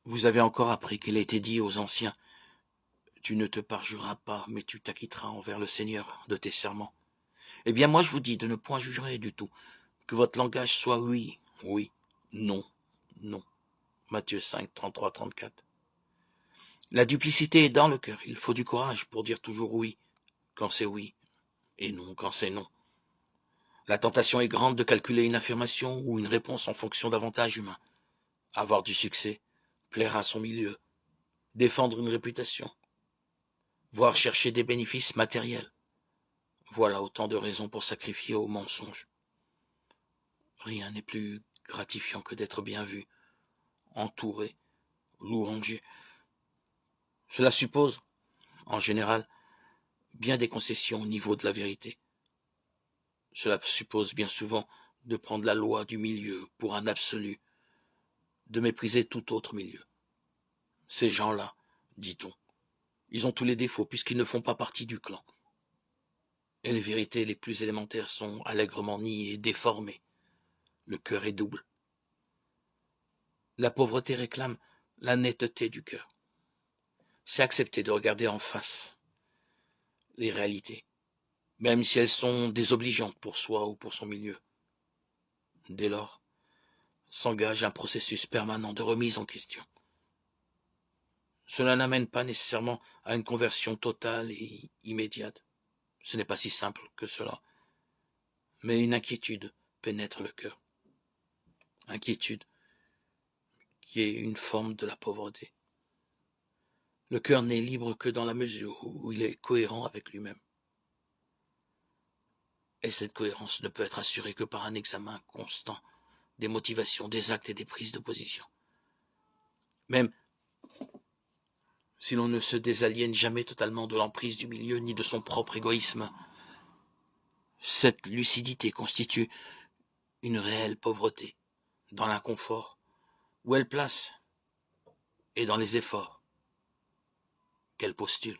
Vous avez encore appris qu'il a été dit aux anciens, tu ne te parjureras pas, mais tu t'acquitteras envers le Seigneur de tes serments. Eh bien, moi, je vous dis de ne point juger du tout, que votre langage soit oui, oui, non, non. Matthieu 5, 33, 34. La duplicité est dans le cœur. Il faut du courage pour dire toujours oui, quand c'est oui, et non, quand c'est non. La tentation est grande de calculer une affirmation ou une réponse en fonction d'avantages humains. Avoir du succès, plaire à son milieu, défendre une réputation, voire chercher des bénéfices matériels. Voilà autant de raisons pour sacrifier au mensonge. Rien n'est plus gratifiant que d'être bien vu, entouré, louangé. Cela suppose, en général, bien des concessions au niveau de la vérité. Cela suppose bien souvent de prendre la loi du milieu pour un absolu, de mépriser tout autre milieu. Ces gens-là, dit-on, ils ont tous les défauts puisqu'ils ne font pas partie du clan. Et les vérités les plus élémentaires sont allègrement niées et déformées. Le cœur est double. La pauvreté réclame la netteté du cœur. C'est accepter de regarder en face les réalités, même si elles sont désobligeantes pour soi ou pour son milieu. Dès lors, s'engage un processus permanent de remise en question. Cela n'amène pas nécessairement à une conversion totale et immédiate. Ce n'est pas si simple que cela. Mais une inquiétude pénètre le cœur. Inquiétude qui est une forme de la pauvreté. Le cœur n'est libre que dans la mesure où il est cohérent avec lui-même. Et cette cohérence ne peut être assurée que par un examen constant des motivations, des actes et des prises de position. Même si l'on ne se désaliène jamais totalement de l'emprise du milieu ni de son propre égoïsme, cette lucidité constitue une réelle pauvreté dans l'inconfort où elle place et dans les efforts qu'elle postule.